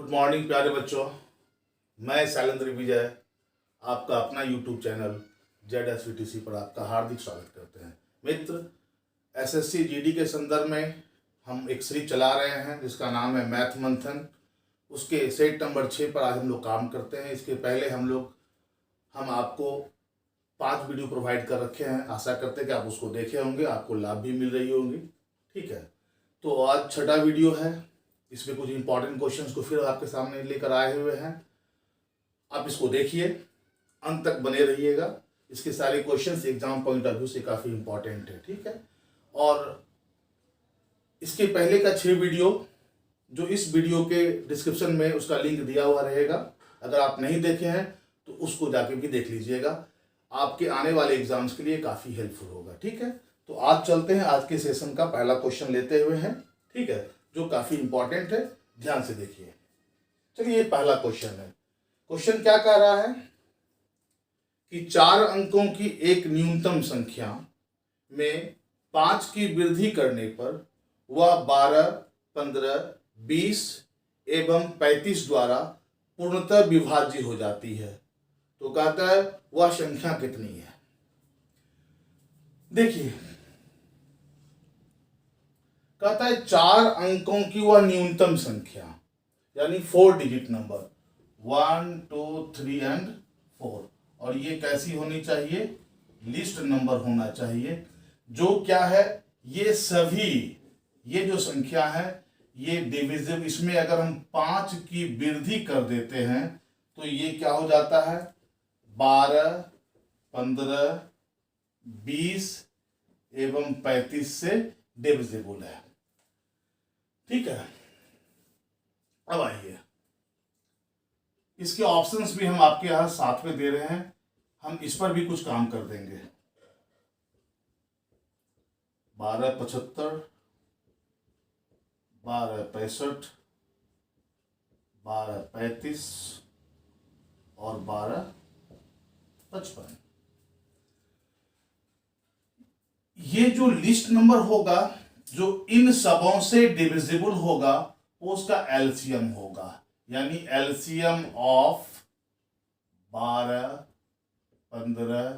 Good morning प्यारे बच्चों। मैं शैलेंद्र विजय आपका अपना यूट्यूब चैनल ZSVTC पर आपका हार्दिक स्वागत करते हैं। मित्र, SSC GD के संदर्भ में हम एक सीरीज चला रहे हैं जिसका नाम है मैथ मंथन। उसके सेट नंबर 6 पर आज हम लोग काम करते हैं। इसके पहले हम आपको 5 वीडियो प्रोवाइड कर रखे हैं। आशा करते हैं कि आप उसको देखे होंगे, आपको लाभ भी मिल रही होंगी। ठीक है, तो आज 6ठा वीडियो है। इसमें कुछ इंपॉर्टेंट क्वेश्चंस को फिर आपके सामने लेकर आए हुए हैं। आप इसको देखिए, अंत तक बने रहिएगा। इसके सारे questions exam point of view से काफ़ी इंपॉर्टेंट है। ठीक है, और इसके पहले का 6 वीडियो जो इस वीडियो के डिस्क्रिप्शन में उसका लिंक दिया हुआ रहेगा, अगर आप नहीं देखे हैं तो उसको जाके भी देख लीजिएगा। आपके आने वाले एग्जाम्स के लिए काफ़ी हेल्पफुल होगा। ठीक है, तो आज चलते हैं। आज के सेशन का पहला क्वेश्चन लेते हुए हैं, ठीक है, जो काफ़ी इंपॉर्टेंट है। ध्यान से देखिए। चलिए, ये पहला क्वेश्चन है। क्वेश्चन क्या कह रहा है कि 4 अंकों की एक न्यूनतम संख्या में 5 की वृद्धि करने पर वह 12, 15, 20 एवं 35 द्वारा पूर्णतः विभाज्य हो जाती है। तो कहता है वह संख्या कितनी है। देखिए, कहता है 4 अंकों की वह न्यूनतम संख्या, यानी 4 डिजिट नंबर, 1, 2, 3 एंड 4, और ये कैसी होनी चाहिए, लिस्ट नंबर होना चाहिए। जो क्या है, ये सभी, ये जो संख्या है ये डिविजिबल, इसमें अगर हम 5 की वृद्धि कर देते हैं तो ये क्या हो जाता है, 12, 15, 20 एवं 35 से डिविजिबल है। ठीक है, अब आइए, इसके ऑप्शंस भी हम आपके यहां साथ में दे रहे हैं। हम इस पर भी कुछ काम कर देंगे। 12, 75, 12, 65, 12, 35 और 12, 55। ये जो लिस्ट नंबर होगा जो इन सबों से डिविजिबल होगा वो उसका एलसीएम होगा, यानी एलसीएम ऑफ 12, 15,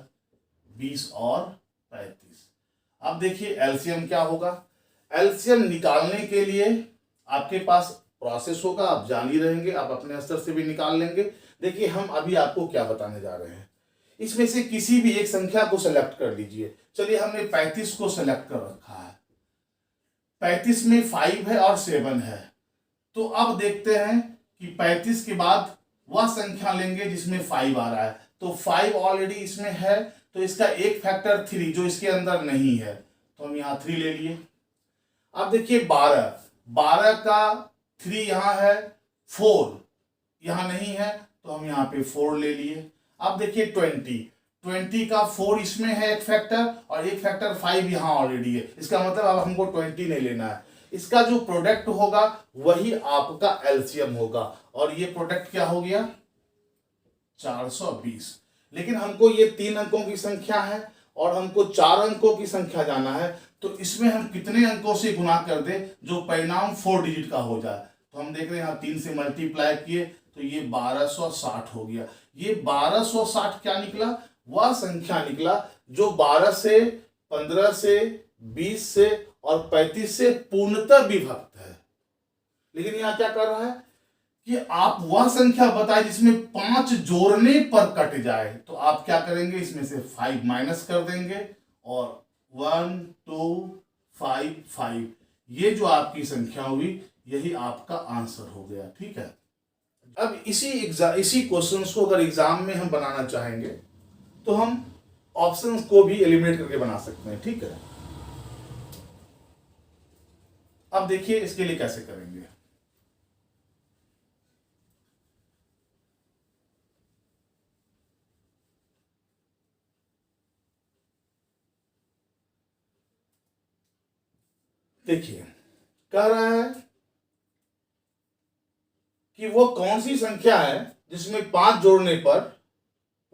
20 और 35। अब देखिए एलसीएम क्या होगा। एलसीएम निकालने के लिए आपके पास प्रोसेस होगा, आप जान ही रहेंगे, आप अपने स्तर से भी निकाल लेंगे। देखिए, हम अभी आपको क्या बताने जा रहे हैं। इसमें से किसी भी एक संख्या को सेलेक्ट कर लीजिए। चलिए, हमने 35 को सेलेक्ट कर रखा है। 35 में 5 है और 7 है। तो अब देखते हैं कि 35 के बाद वह संख्या लेंगे जिसमें 5 आ रहा है। तो 5 ऑलरेडी इसमें है, तो इसका एक फैक्टर 3 जो इसके अंदर नहीं है, तो हम यहां 3 ले लिए। अब देखिए 12 का 3 यहां है, 4 यहां नहीं है, तो हम यहां पे 4 ले लिए। अब देखिए 20 का 4 इसमें है एक फैक्टर, और एक फैक्टर 5 यहां ऑलरेडी है। इसका मतलब अब हमको 20 नहीं लेना है। इसका जो प्रोडक्ट होगा वही आपका एलसीएम होगा, और ये प्रोडक्ट क्या हो गया, 420। लेकिन हमको ये 3 अंकों की संख्या है और हमको 4 अंकों की संख्या जाना है। तो इसमें हम कितने अंकों से गुना कर दे जो परिणाम 4 डिजिट का हो जाए। तो हम देख रहे हैं, यहाँ 3 से मल्टीप्लाई किए तो ये 1260 हो गया। ये 1260 क्या निकला, वह संख्या निकला जो 12 से, 15 से, 20 से और 35 से पूर्णतः विभक्त है। लेकिन यहां क्या कर रहा है कि आप वह संख्या बताएं जिसमें 5 जोड़ने पर कट जाए। तो आप क्या करेंगे, इसमें से 5 माइनस कर देंगे और 1, 2, 5, 5, ये जो आपकी संख्या हुई यही आपका आंसर हो गया। ठीक है, अब इसी क्वेश्चंस को अगर एग्जाम में हम बनाना चाहेंगे तो हम ऑप्शंस को भी एलिमिनेट करके बना सकते हैं। ठीक है, अब देखिए इसके लिए कैसे करेंगे। देखिए, कह रहा है कि वो कौन सी संख्या है जिसमें 5 जोड़ने पर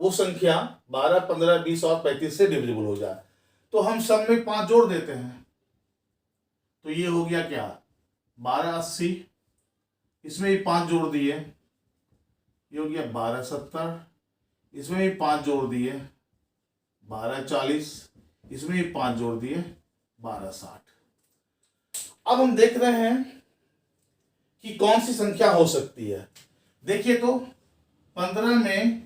वो संख्या 12, 15, 20 और 35 से डिविजिबल हो जाए। तो हम सब में 5 जोड़ देते हैं। तो ये हो गया क्या, 1280, इसमें भी 5 जोड़ दिए, ये हो गया 1270, इसमें भी 5 जोड़ दिए 1240, इसमें भी 5 जोड़ दिए 1260। अब हम देख रहे हैं कि कौन सी संख्या हो सकती है। देखिए तो 15 में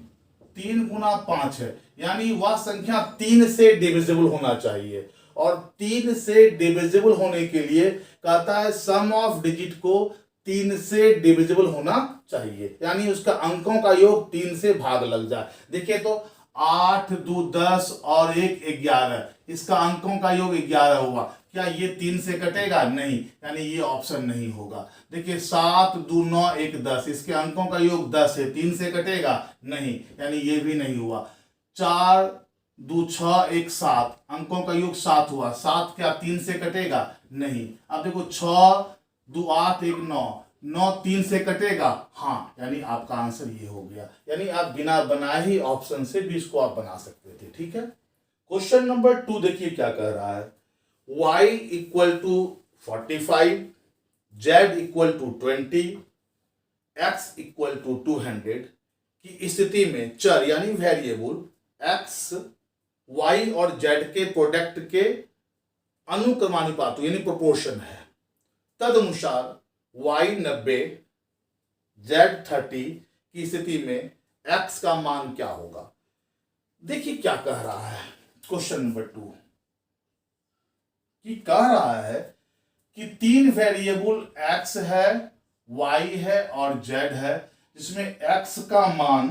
3 गुना 5 है, यानी वह संख्या 3 से डिविजिबल होना चाहिए, और 3 से डिविजिबल होने के लिए कहता है सम ऑफ डिजिट को 3 से डिविजिबल होना चाहिए, यानी उसका अंकों का योग 3 से भाग लग जाए। देखिए तो 8 2 10 और 1 11, इसका अंकों का योग 11 हुआ। क्या ये 3 से कटेगा? नहीं, यानी ये ऑप्शन नहीं होगा। देखिए 7 2 9 1 10, इसके अंकों का योग 10 है, 3 से कटेगा? नहीं, यानी ये भी नहीं हुआ। 4 2 6 1 7, अंकों का योग 7 हुआ, 7 क्या 3 से कटेगा? नहीं। अब देखो 6 2 8 1 9, 9 3 से कटेगा? हाँ, यानी आपका आंसर ये हो गया। यानी आप बिना बनाए ही ऑप्शन से भी इसको आप बना सकते थे। ठीक है। क्वेश्चन नंबर 2 देखिए क्या कह रहा है। y equal to 45, z equal to 20, x equal to 200 की स्थिति में चर यानी वेरिएबल x, y और z के प्रोडक्ट के अनुक्रमानुपात यानी प्रोपोर्शन है। तदनुसार y 90, z 30 की स्थिति में x का मान क्या होगा। देखिए क्या कह रहा है क्वेश्चन नंबर 2 कि कह रहा है कि 3 वेरिएबल x है, y है और z है, जिसमें x का मान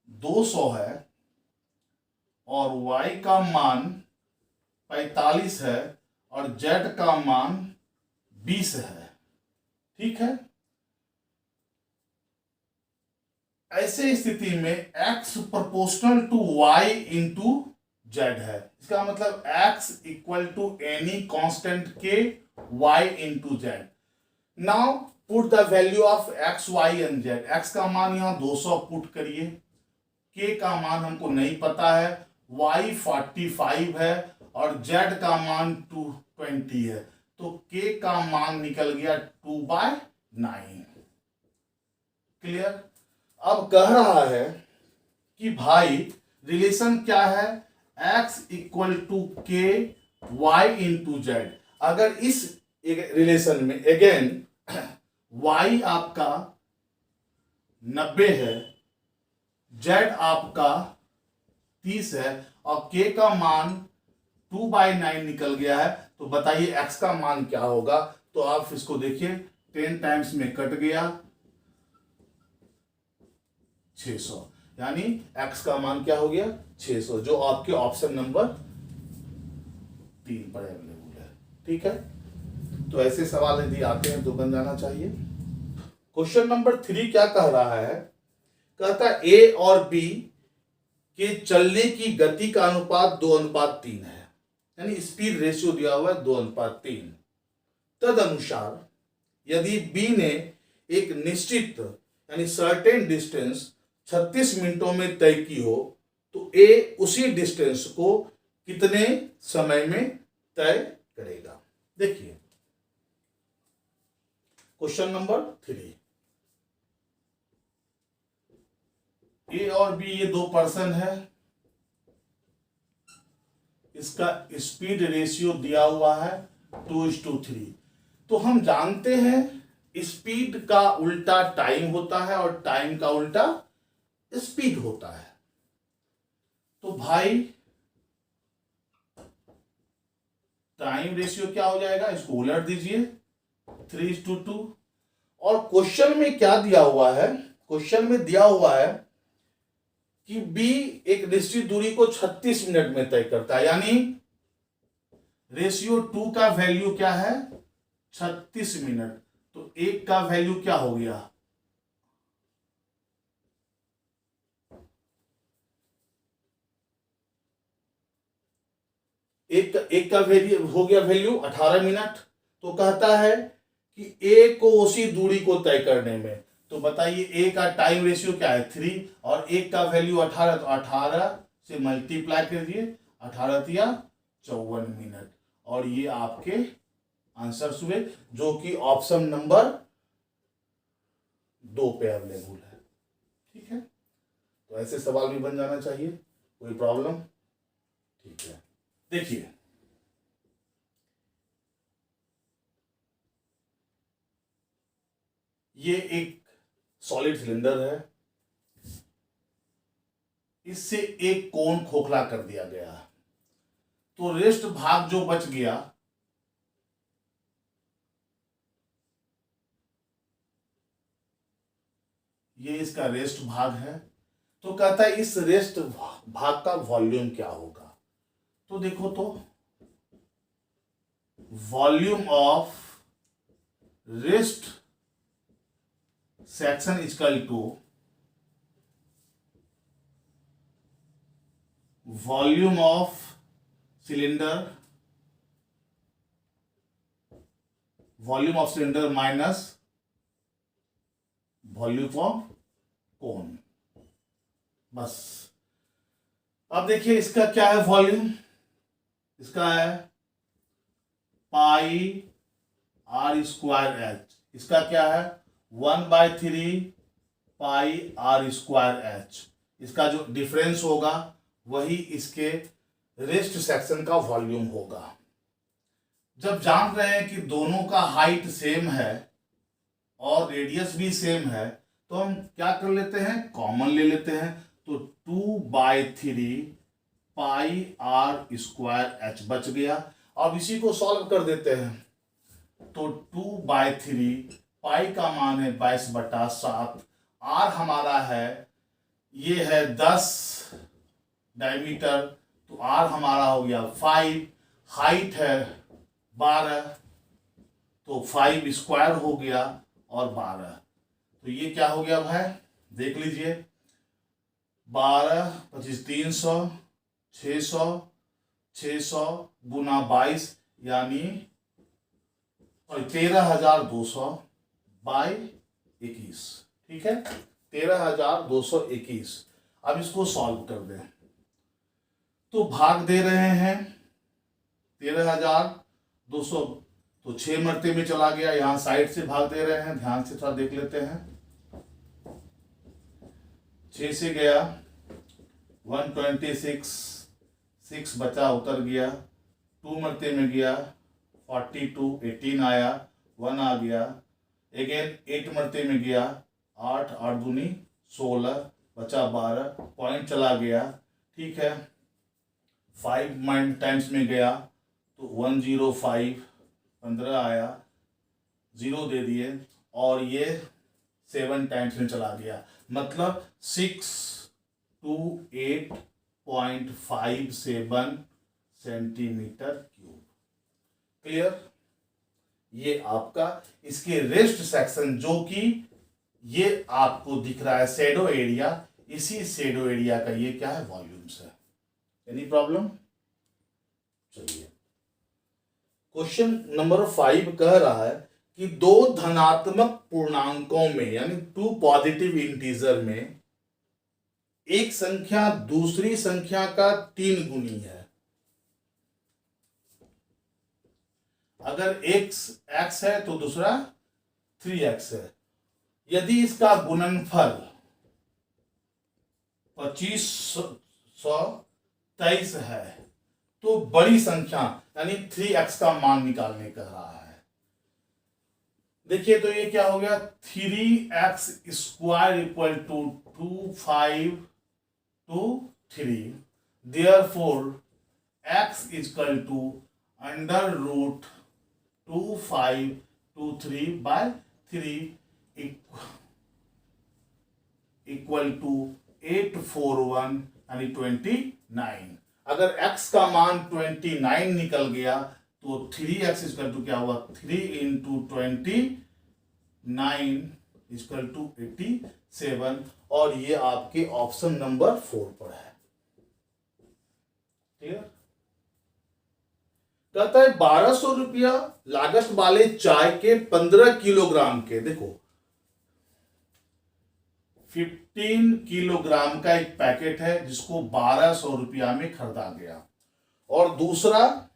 200 है और y का मान 45 है और z का मान 20 है। ठीक है। ऐसे स्थिति में x proportional to y into z है। इसका मतलब x equal to any constant k y into z। Now put the value of x, y and z। x का मान यहां 200 पुट करिए, k का मान हमको नहीं पता है, y 45 है और z का मान 220 है, तो k का मान निकल गया 2/9। क्लियर। अब कह रहा है कि भाई रिलेशन क्या है, x इक्वल टू के y इंटू जेड। अगर इस रिलेशन में अगेन y आपका 90 है, z आपका 30 है और k का मान 2/9 निकल गया है, तो बताइए x का मान क्या होगा। तो आप इसको देखिए 10 टाइम्स में कट गया 600, यानी x का मान क्या हो गया 600, जो आपके ऑप्शन नंबर 3 पर अवेलेबल है। ठीक है। तो ऐसे सवाल यदि आते हैं तो बन जाना चाहिए। क्वेश्चन नंबर 3 क्या कह रहा है, कहता है a और b के चलने की गति का अनुपात 2:3 है, यानी स्पीड रेशियो दिया हुआ है 2:3। तदनुसार यदि b ने एक निश्चित यानी सर्टेन डिस्टेंस 36 मिनटों में तय की हो, तो a उसी डिस्टेंस को कितने समय में तय करेगा। देखिए क्वेश्चन नंबर 3, a और b ये 2 पर्सन है, इसका स्पीड रेशियो दिया हुआ है 2:3। तो हम जानते हैं स्पीड का उल्टा टाइम होता है और टाइम का उल्टा स्पीड होता है। तो भाई टाइम रेशियो क्या हो जाएगा, इसको उलट दीजिए 3:2। और क्वेश्चन में क्या दिया हुआ है, क्वेश्चन में दिया हुआ है कि b एक निश्चित दूरी को 36 मिनट में तय करता है, यानी रेशियो 2 का वैल्यू क्या है 36 मिनट, तो 1 का वैल्यू क्या हो गया एक का वैल्यू हो गया वैल्यू 18 मिनट। तो कहता है कि a को उसी दूरी को तय करने में, तो बताइए a का टाइम रेशियो क्या है 3 और 1 का वैल्यू 18, तो 18 से मल्टीप्लाई कर दिए, 18 या 54 मिनट, और ये आपके आंसर्स हुए, जो कि ऑप्शन नंबर 2 पे अवेलेबल है। ठीक है, तो ऐसे सवाल भी बन जाना चाहिए, कोई प्रॉब्लम? ठीक है, देखिए ये एक सॉलिड सिलेंडर है, इससे एक कोण खोखला कर दिया गया, तो रेस्ट भाग जो बच गया ये इसका रेस्ट भाग है। तो कहता है इस रेस्ट भाग का वॉल्यूम क्या होगा। तो देखो, तो volume of rest section equal to volume of cylinder, volume of cylinder minus volume of cone. बस अब देखिए इसका क्या है वॉल्यूम, इसका है पाई आर स्क्वायर एच, इसका क्या है 1/3 पाई आर स्क्वायर एच। इसका जो डिफरेंस होगा वही इसके रेस्ट सेक्शन का वॉल्यूम होगा। जब जान रहे हैं कि दोनों का हाइट सेम है और रेडियस भी सेम है, तो हम क्या कर लेते हैं, कॉमन ले लेते हैं। तो 2/3 पाई आर स्क्वायर एच बच गया। अब इसी को सॉल्व कर देते हैं। तो 2/3 पाई का मान है 22/7, आर हमारा है ये है 10 डायमीटर, तो आर हमारा हो गया 5, हाइट है 12, तो 5 स्क्वायर हो गया और 12, तो ये क्या हो गया भाई, देख लीजिए 12 25 300, 600 गुना 22 यानी 13,200 बाई 21। ठीक है, 13,221। अब इसको सॉल्व कर दें, तो भाग दे रहे हैं 13,200, तो 6 मरते में चला गया, यहां साइड से भाग दे रहे हैं, ध्यान से थोड़ा देख लेते हैं। 6 से गया 126, 6 बचा उतर गया, 2 मरते में गया 42, 18 आया, 1 आ गया, अगेन 8 मरते में गया 8, 8 दूनी 16, बचा 12, पॉइंट चला गया। ठीक है, 5 टाइम्स में गया तो 105, 15 आया, 0 दे दिए, और ये 7 टाइम्स में चला गया, मतलब 628.57 सेंटीमीटर क्यूब। क्लियर? ये आपका इसके रेस्ट सेक्शन, जो कि ये आपको दिख रहा है शैडो एरिया, इसी शैडो एरिया का ये क्या है, वॉल्यूम्स है। Any problem? चलिए, क्वेश्चन नंबर 5 कह रहा है कि 2 धनात्मक पूर्णांकों में यानी 2 पॉजिटिव इंटीजर में एक संख्या दूसरी संख्या का 3 गुनी है। अगर x है तो दूसरा 3x है। यदि इसका गुणनफल 2523 है तो बड़ी संख्या यानी 3x का मान निकालने कह रहा है। देखिए, तो ये क्या हो गया, 3x square equal to 2523, therefore x equal to √2523/3 equal to 841 यानी 29। अगर x का मान 29 निकल गया तो 3x इक्वल टू क्या हुआ, 3 × 29 इक्वल टू 87, और ये आपके ऑप्शन नंबर 4 पर है। क्लियर? कहता है 1200 रुपया लागत वाले चाय के 15 किलोग्राम के, देखो 15 किलोग्राम का एक पैकेट है जिसको 1200 रुपया में खरीदा गया, और दूसरा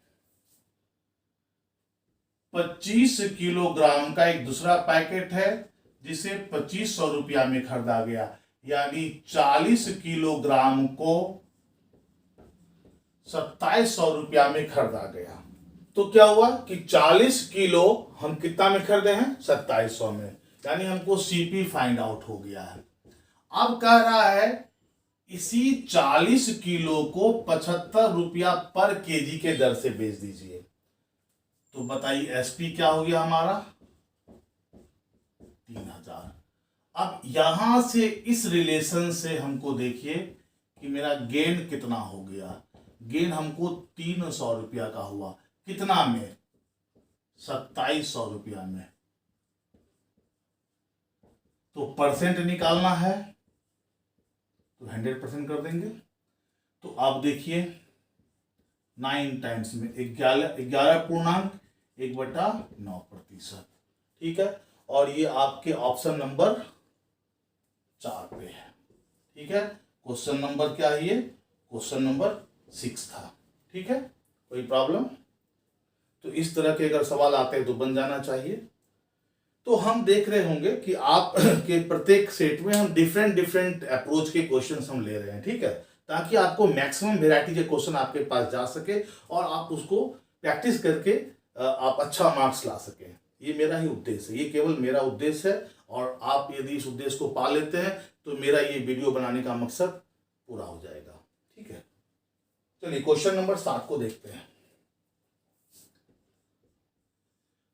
25 किलोग्राम का एक दूसरा पैकेट है जिसे 2500 रुपया में खरीदा गया, यानी 40 किलोग्राम को 2700 रुपया में खरीदा गया। तो क्या हुआ कि 40 किलो हम कितना में खरीदे हैं, 2700 में, यानी हमको सीपी फाइंड आउट हो गया है। अब कह रहा है इसी 40 किलो को 75 रुपया पर केजी के दर से बेच दीजिए। तो बताइए एसपी क्या हो गया हमारा, 3000। अब यहां से इस रिलेशन से हमको देखिए कि मेरा गेन कितना हो गया। गेन हमको 300 रुपया का हुआ, कितना में, 2700 रुपया में। तो परसेंट निकालना है तो 100% कर देंगे। तो आप देखिए 9 टाइम्स में 11.1/9%, ठीक है। और ये आपके ऑप्शन नंबर 4 पे है, ठीक है। क्वेश्चन नंबर क्या है, ये क्वेश्चन नंबर 6 था, ठीक है। कोई प्रॉब्लम? तो इस तरह के अगर सवाल आते हैं तो बन जाना चाहिए। तो हम देख रहे होंगे कि आप के प्रत्येक सेट में हम डिफरेंट अप्रोच के क्वेश्चंस हम ले रहे हैं, ठीक है, ताकि आपको मैक्सिमम वेराइटी के क्वेश्चन आपके पास जा सके और आप उसको प्रैक्टिस करके आप अच्छा मार्क्स ला सकें। ये मेरा ही उद्देश्य है, ये केवल मेरा उद्देश्य है। और आप यदि इस उद्देश्य को पा लेते हैं तो मेरा ये वीडियो बनाने का मकसद पूरा हो जाएगा, ठीक है। चलिए क्वेश्चन नंबर 7 को देखते हैं।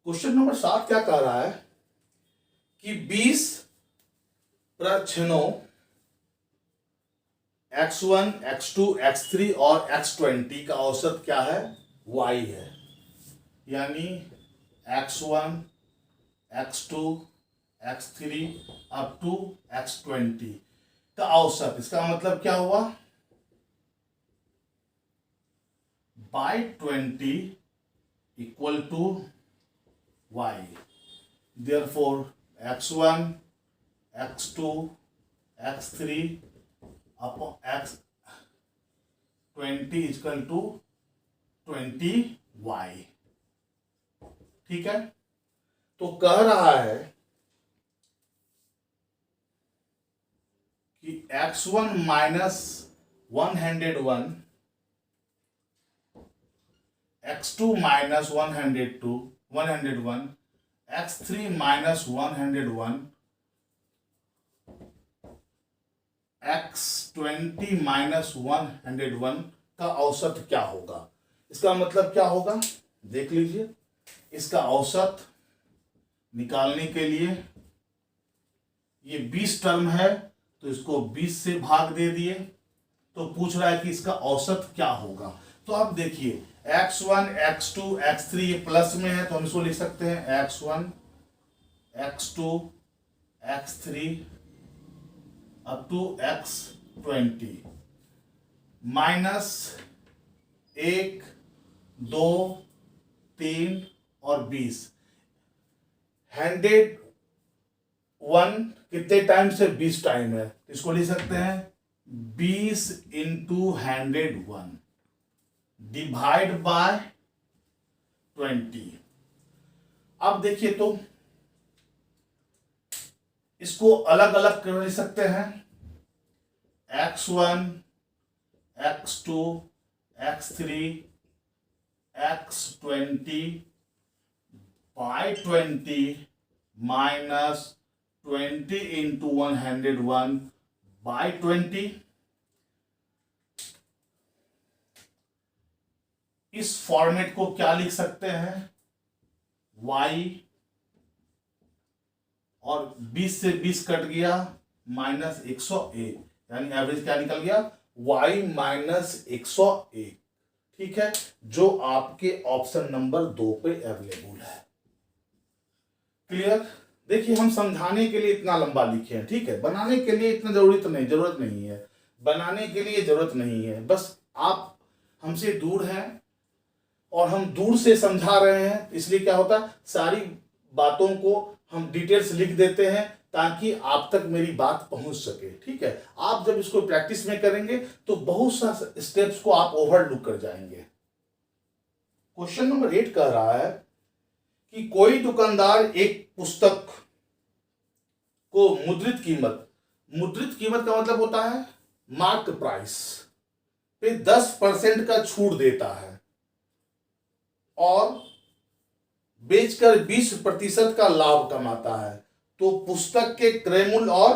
क्वेश्चन नंबर 7 क्या कह रहा है कि 20 प्रश्नों x1, x2, x3 और x20 का औसत क्या है, y है। यानी x1, x2, x3 up to x20 का औसत, इसका मतलब क्या हुआ, by 20 equal to y। Therefore x1, x2, x3 upon x20 equal to 20y, ठीक है। तो कह रहा है कि x1 minus 101, x2 minus 101, x3 minus 101, x20 minus 101 का औसत क्या होगा। इसका मतलब क्या होगा, देख लीजिए। इसका औसत निकालने के लिए ये 20 टर्म है तो इसको 20 से भाग दे दिए, तो पूछ रहा है कि इसका औसत क्या होगा। तो अब देखिए x1, x2, x3 ये प्लस में है तो हम इसको लिख सकते हैं x1, x2, x3 up to x20 minus 1, 2, 3 और 20। 101 कितने टाइम से, 20 टाइम है, इसको लिख सकते हैं 20 इंटू 101 डिवाइड बाय 20। अब देखिए तो इसको अलग अलग कर सकते हैं, x1, x2, x3, x20 bye 20 minus 20 into 101 bye 20। इस फॉर्मेट को क्या लिख सकते हैं, y और 20 से 20 कट गया माइनस 101, यानी एवरेज क्या निकल गया, y माइनस 101, ठीक है, जो आपके ऑप्शन नंबर 2 पे अवेलेबल है। क्लियर? देखिए हम समझाने के लिए इतना लंबा लिखे हैं, ठीक है, बनाने के लिए इतना जरूरत नहीं है, बनाने के लिए जरूरत नहीं है। बस आप हमसे दूर हैं और हम दूर से समझा रहे हैं, इसलिए क्या होता है सारी बातों को हम डिटेल्स लिख देते हैं ताकि आप तक मेरी बात पहुंच सके, ठीक है। आप जब इसको प्रैक्टिस में करेंगे तो बहुत सा स्टेप्स को आप ओवरलुक कर जाएंगे। क्वेश्चन नंबर 8 कह रहा है कि कोई दुकानदार एक पुस्तक को मुद्रित कीमत का मतलब होता है मार्क प्राइस पे 10% का छूट देता है और बेचकर 20% का लाभ कमाता है, तो पुस्तक के क्रय मूल्य और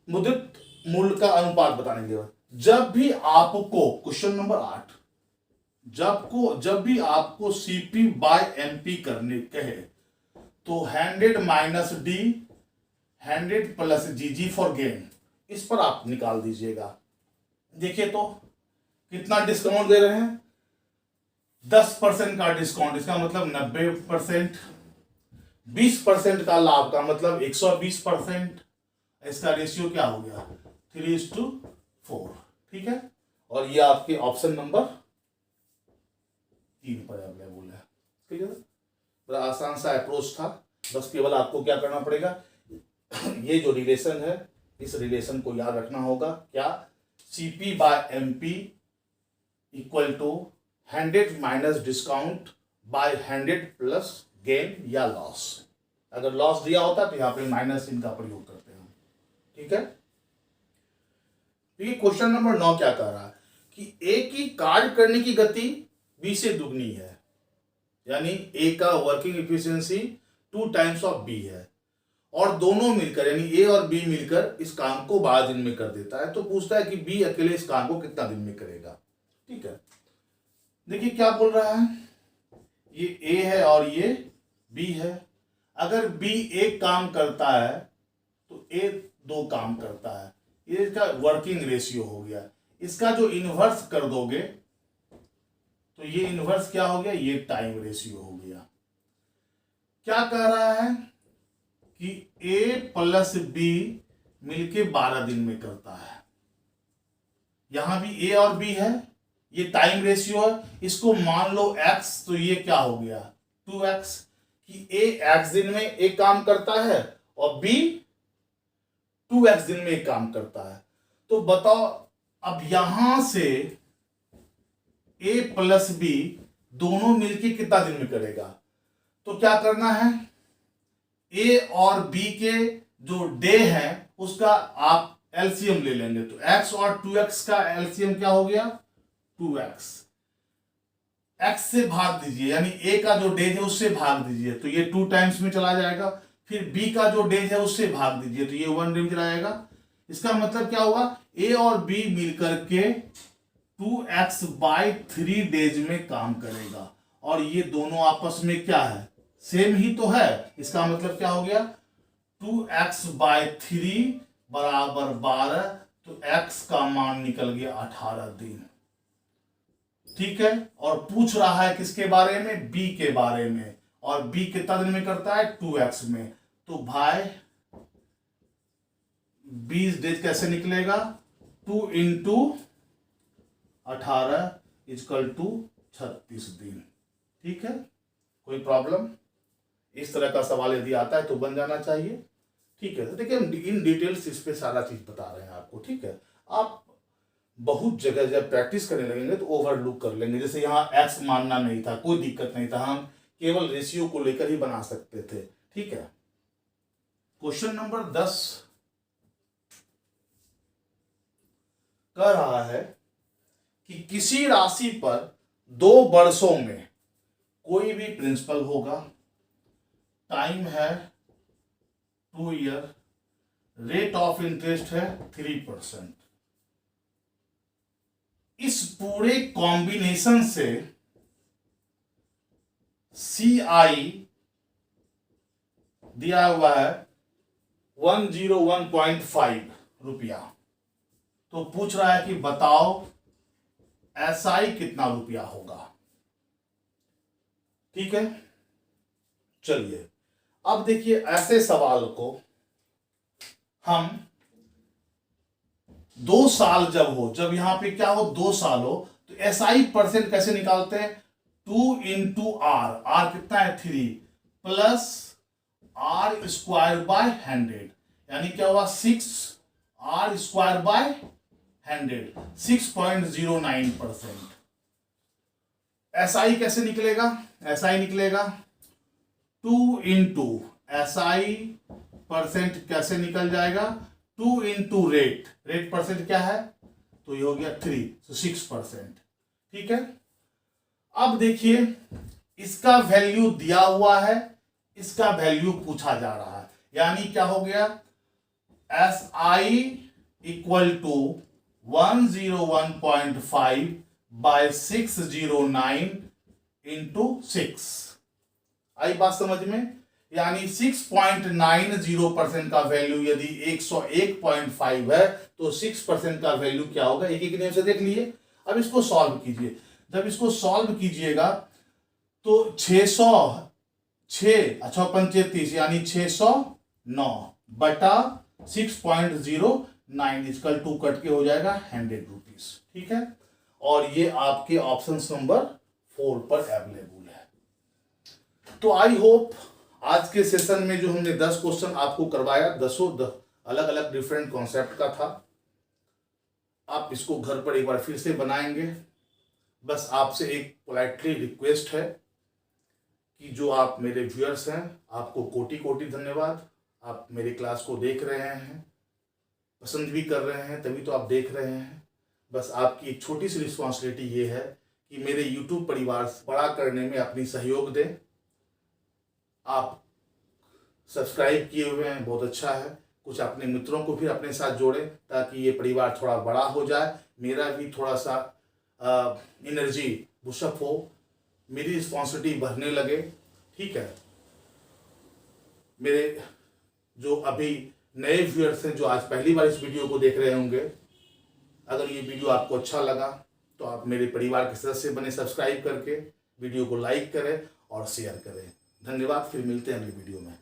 मुद्रित मूल्य का अनुपात बताने के बाद, जब भी आपको क्वेश्चन नंबर 8, जब भी आपको सीपी बाय एमपी करने कहे तो 100 minus D 100 plus G for gain, इस पर आप निकाल दीजिएगा। देखिए तो कितना डिस्काउंट दे रहे हैं, 10% का डिस्काउंट, इसका मतलब 90%, 20% का लाभ का मतलब 120%, इसका रेशियो क्या हो गया 3:4, ठीक है। और ये आपके ऑप्शन नंबर 3 पर अवेलेबल है, ठीक है। बड़ा आसान सा अप्रोच था, बस केवल आपको क्या करना पड़ेगा, ये जो रिलेशन है इस रिलेशन को याद रखना होगा, क्या, CP by MP equal to 100 minus discount by 100 plus gain या लॉस। अगर लॉस दिया होता तो यहां पे माइनस इनका प्रयोग करते हैं, ठीक है। क्वेश्चन नंबर 9 क्या कह रहा है कि ए की कार्य करने की गति बी से दुगनी है, यानी ए का working efficiency 2 times of B है, और दोनों मिलकर यानी ए और बी मिलकर इस काम को 12 दिन में कर देता है, तो पूछता है कि बी अकेले इस काम को कितना दिन में करेगा, ठीक है। देखिए क्या बोल रहा है, ये ए है और ये बी है। अगर बी एक काम करता है तो ए 2 काम करता है, ये इसका वर्किंग रेशियो हो गया। इसका जो इन्वर्स कर दोगे तो ये इन्वर्स क्या हो गया, ये टाइम रेशियो हो गया। क्या कह रहा है कि ए प्लस बी मिलके 12 दिन में करता है, यहां भी ए और बी है, ये टाइम रेशियो है, इसको मान लो x, तो ये क्या हो गया 2x, कि ए x दिन में एक काम करता है और b 2x दिन में एक काम करता है। तो बताओ अब यहां से a प्लस बी दोनों मिलके कितना दिन में करेगा, तो क्या करना है, a और b के जो डे है उसका आप एलसीएम ले लेंगे, तो x और 2x का एलसीएम क्या हो गया 2x, x से भाग दीजिए, यानी a का जो डेज है उससे भाग दीजिए, तो ये 2 टाइम्स में चला जाएगा, फिर b का जो डेज है उससे भाग दीजिए, तो ये 1 डे में चला जाएगा। इसका मतलब क्या होगा, a और b मिलकर के 2x बाय 3 डेज में काम करेगा, और ये दोनों आपस में क्या है, सेम ही तो है। इसका मतलब क्या हो गया 2x बाय 3 बराबर 12, तो x का मान निकल गया 18 दिन, ठीक है। और पूछ रहा है किसके बारे में, b के बारे में, और b कितना दिन में करता है 2x में, तो भाई 20 डेज कैसे निकलेगा, 2 इंटू 18 इजकल टू 36 दिन, ठीक है। कोई प्रॉब्लम, इस तरह का सवाल यदि आता है तो बन जाना चाहिए, ठीक है। तो देखिए हम इन डिटेल्स इस पे सारा चीज बता रहे हैं आपको, ठीक है। आप बहुत जगह जब प्रैक्टिस करने लगेंगे तो ओवरलुक कर लेंगे, जैसे यहाँ x मानना नहीं था, कोई दिक्कत नहीं था, हम केवल रेशियो को लेकर ही बना सकते थे, ठीक है। क्वेश्चन नंबर 10 कह रहा है कि किसी राशि पर 2 वर्षों में कोई भी प्रिंसिपल होगा, टाइम है 2 ईयर, रेट ऑफ इंटरेस्ट है 3%। इस पूरे कॉम्बिनेशन से CI दिया हुआ है 101.5 रुपया, तो पूछ रहा है कि बताओ SI कितना रुपया होगा, ठीक है। चलिए अब देखिए ऐसे सवाल को हम 2 साल जब यहां पे क्या हो 2 साल हो, तो SI परसेंट कैसे निकालते हैं, 2 इंटू R कितना है 3 प्लस R स्क्वायर बाय 100, यानी क्या हुआ 6 R स्क्वायर बाय 100, 6.09%। SI कैसे निकलेगा? SI निकलेगा 2 इंटू SI परसेंट कैसे निकल जाएगा? 2 इंटू रेट, रेट परसेंट क्या है? तो ये हो गया 3, तो 6%। ठीक है, अब देखिए इसका वैल्यू दिया हुआ है, इसका वैल्यू पूछा जा रहा है, यानी क्या हो गया? SI equal to 101.5 by 609 into 6। आई बात समझ में? यानी 6.90% का वैल्यू यदि 101.5 है तो 6% का वैल्यू क्या होगा? एक एक नेम से देख लिए। अब इसको सॉल्व कीजिए। जब इसको सॉल्व कीजिएगा तो 606 अच्छा 35 यानी 609 बटा 6.09 इसकल टू कट के हो जाएगा 100 रुपीज। ठीक है, और ये आपके ऑप्शन नंबर 4 पर अवेलेबल है। तो आई होप आज के सेशन में जो हमने 10 क्वेश्चन आपको करवाया, 10 अलग अलग डिफरेंट कॉन्सेप्ट का था। आप इसको घर पर एक बार फिर से बनाएंगे। बस आपसे एक पोलाइटली रिक्वेस्ट है कि जो आप मेरे व्यूअर्स हैं, आपको कोटि कोटि धन्यवाद। आप मेरी क्लास को देख रहे हैं, पसंद भी कर रहे हैं, तभी तो आप देख रहे हैं। बस आपकी एक छोटी सी रिस्पॉन्सिबिलिटी ये है कि मेरे YouTube परिवार बड़ा करने में अपनी सहयोग दें। आप सब्सक्राइब किए हुए हैं, बहुत अच्छा है। कुछ अपने मित्रों को फिर अपने साथ जोड़ें ताकि ये परिवार थोड़ा बड़ा हो जाए, मेरा भी थोड़ा सा एनर्जी बुशअप हो, मेरी रिस्पॉन्सिबिलिटी बढ़ने लगे। ठीक है, मेरे जो अभी नए व्यूअर्स हैं, जो आज पहली बार इस वीडियो को देख रहे होंगे, अगर ये वीडियो आपको अच्छा लगा तो आप मेरे परिवार के सदस्य बने, सब्सक्राइब करके वीडियो को लाइक करें और शेयर करें। धन्यवाद, फिर मिलते हैं अगली वीडियो में।